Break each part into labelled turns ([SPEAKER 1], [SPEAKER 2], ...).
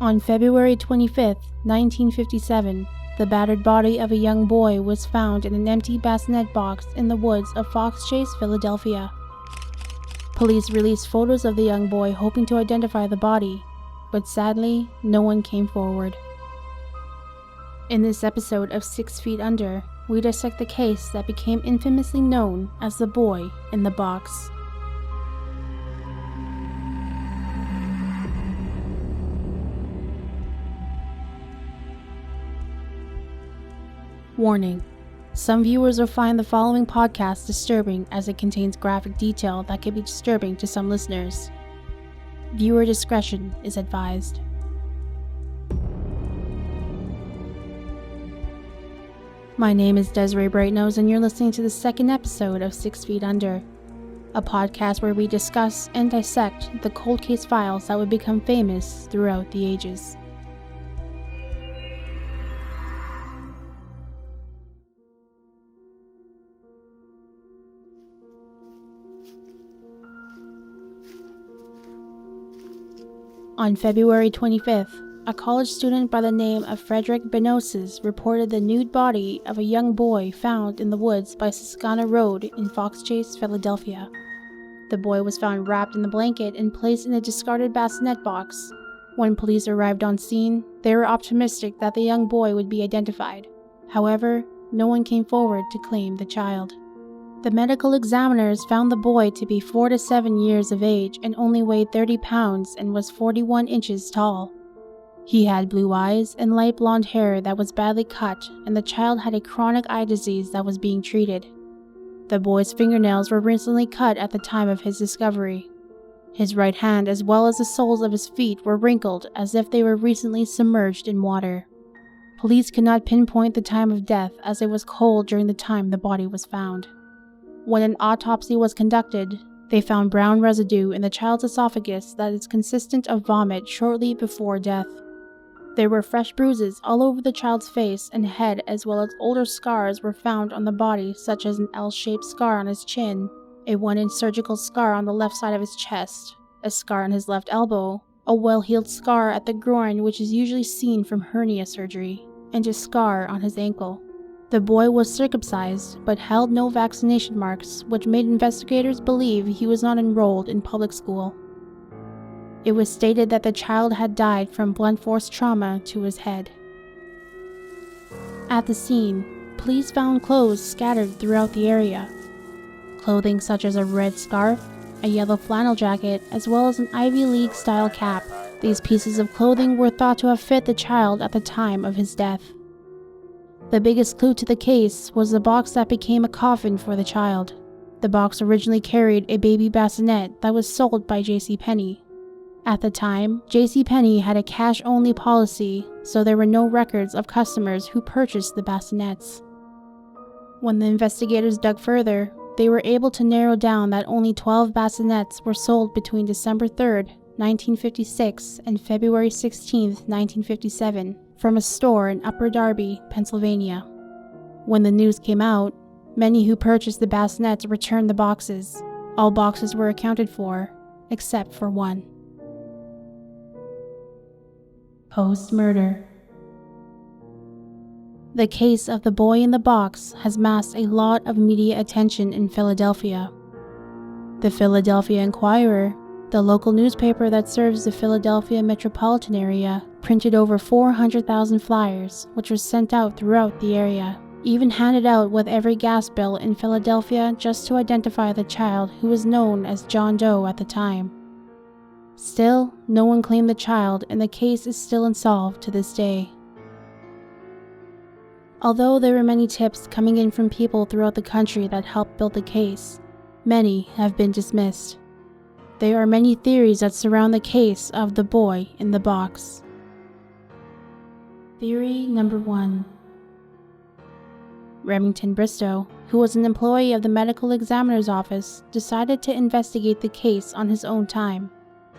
[SPEAKER 1] On February 25, 1957, the battered body of a young boy was found in an empty bassinet box in the woods of Fox Chase, Philadelphia. Police released photos of the young boy hoping to identify the body, but sadly, no one came forward. In this episode of 6 Feet Under, we dissect the case that became infamously known as the boy in the box. Warning: some viewers will find the following podcast disturbing as it contains graphic detail that can be disturbing to some listeners. Viewer discretion is advised. My name is Desiree Brightnose, and you're listening to the second episode of 6 Feet Under, a podcast where we discuss and dissect the cold case files that would become famous throughout the ages. On February 25th, a college student by the name of Frederick Benosis reported the nude body of a young boy found in the woods by Susquehanna Road in Fox Chase, Philadelphia. The boy was found wrapped in a blanket and placed in a discarded bassinet box. When police arrived on scene, they were optimistic that the young boy would be identified. However, no one came forward to claim the child. The medical examiners found the boy to be 4 to 7 years of age and only weighed 30 pounds and was 41 inches tall. He had blue eyes and light blonde hair that was badly cut, and the child had a chronic eye disease that was being treated. The boy's fingernails were recently cut at the time of his discovery. His right hand as well as the soles of his feet were wrinkled as if they were recently submerged in water. Police could not pinpoint the time of death as it was cold during the time the body was found. When an autopsy was conducted, they found brown residue in the child's esophagus that is consistent of vomit shortly before death. There were fresh bruises all over the child's face and head, as well as older scars were found on the body, such as an L-shaped scar on his chin, a 1-inch surgical scar on the left side of his chest, a scar on his left elbow, a well-healed scar at the groin which is usually seen from hernia surgery, and a scar on his ankle. The boy was circumcised, but held no vaccination marks, which made investigators believe he was not enrolled in public school. It was stated that the child had died from blunt force trauma to his head. At the scene, police found clothes scattered throughout the area. Clothing such as a red scarf, a yellow flannel jacket, as well as an Ivy League-style cap. These pieces of clothing were thought to have fit the child at the time of his death. The biggest clue to the case was the box that became a coffin for the child. The box originally carried a baby bassinet that was sold by JCPenney. At the time, JCPenney had a cash-only policy, so there were no records of customers who purchased the bassinets. When the investigators dug further, they were able to narrow down that only 12 bassinets were sold between December 3, 1956 and February 16, 1957. From a store in Upper Darby, Pennsylvania. When the news came out, many who purchased the bassinets returned the boxes. All boxes were accounted for, except for one. Post-murder. The case of the boy in the box has massed a lot of media attention in Philadelphia. The Philadelphia Inquirer, the local newspaper that serves the Philadelphia metropolitan area, printed over 400,000 flyers, which were sent out throughout the area, even handed out with every gas bill in Philadelphia just to identify the child who was known as John Doe at the time. Still, no one claimed the child, and the case is still unsolved to this day. Although there were many tips coming in from people throughout the country that helped build the case, many have been dismissed. There are many theories that surround the case of the boy in the box. Theory number 1. Remington Bristow, who was an employee of the medical examiner's office, decided to investigate the case on his own time,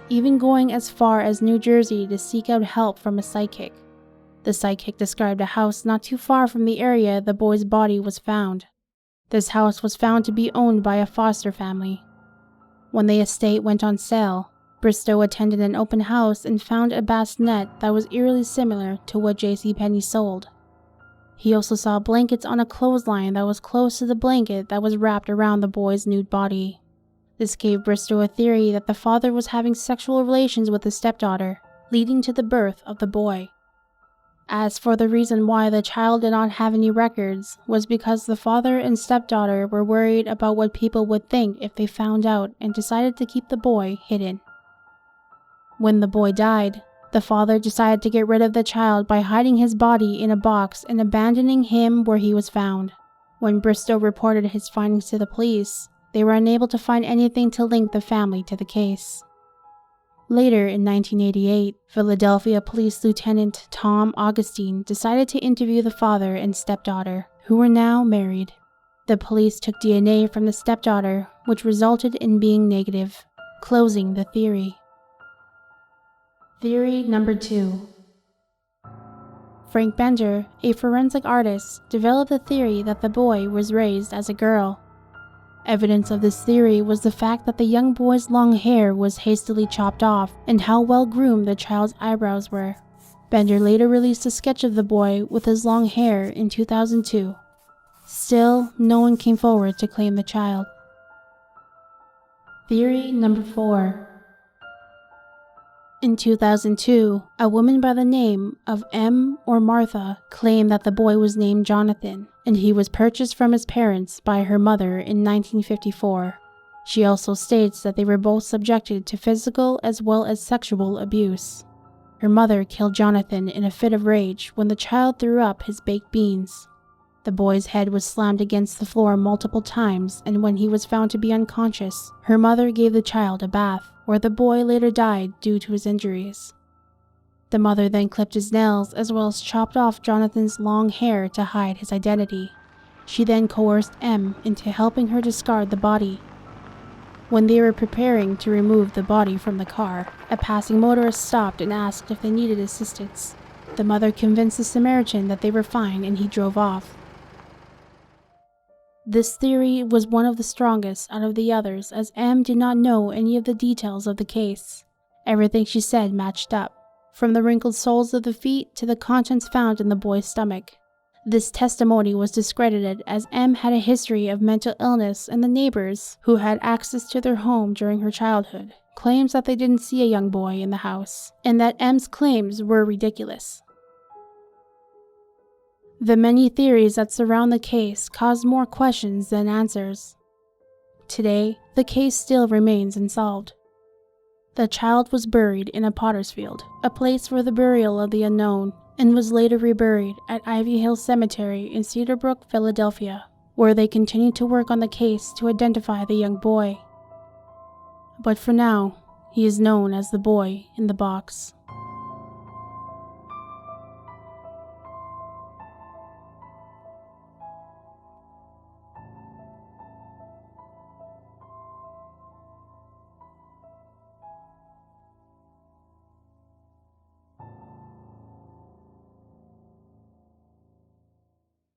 [SPEAKER 1] even going as far as New Jersey to seek out help from a psychic. The psychic described a house not too far from the area the boy's body was found. This house was found to be owned by a foster family. When the estate went on sale, Bristow attended an open house and found a bassinet that was eerily similar to what JCPenney sold. He also saw blankets on a clothesline that was close to the blanket that was wrapped around the boy's nude body. This gave Bristow a theory that the father was having sexual relations with his stepdaughter, leading to the birth of the boy. As for the reason why the child did not have any records was because the father and stepdaughter were worried about what people would think if they found out and decided to keep the boy hidden. When the boy died, the father decided to get rid of the child by hiding his body in a box and abandoning him where he was found. When Bristow reported his findings to the police, they were unable to find anything to link the family to the case. Later in 1988, Philadelphia Police Lieutenant Tom Augustine decided to interview the father and stepdaughter, who were now married. The police took DNA from the stepdaughter, which resulted in being negative, closing the theory. Theory number 2. Frank Bender, a forensic artist, developed the theory that the boy was raised as a girl. Evidence of this theory was the fact that the young boy's long hair was hastily chopped off and how well groomed the child's eyebrows were. Bender later released a sketch of the boy with his long hair in 2002. Still, no one came forward to claim the child. Theory number 4. In 2002, a woman by the name of M or Martha claimed that the boy was named Jonathan, and he was purchased from his parents by her mother in 1954. She also states that they were both subjected to physical as well as sexual abuse. Her mother killed Jonathan in a fit of rage when the child threw up his baked beans. The boy's head was slammed against the floor multiple times, and when he was found to be unconscious, her mother gave the child a bath, where the boy later died due to his injuries. The mother then clipped his nails as well as chopped off Jonathan's long hair to hide his identity. She then coerced M into helping her discard the body. When they were preparing to remove the body from the car, a passing motorist stopped and asked if they needed assistance. The mother convinced the Samaritan that they were fine and he drove off. This theory was one of the strongest out of the others as M did not know any of the details of the case. Everything she said matched up, from the wrinkled soles of the feet to the contents found in the boy's stomach. This testimony was discredited as M had a history of mental illness, and the neighbors, who had access to their home during her childhood, claims that they didn't see a young boy in the house, and that M's claims were ridiculous. The many theories that surround the case cause more questions than answers. Today, the case still remains unsolved. The child was buried in a potter's field, a place for the burial of the unknown, and was later reburied at Ivy Hill Cemetery in Cedar Brook, Philadelphia, where they continued to work on the case to identify the young boy. But for now, he is known as the boy in the box.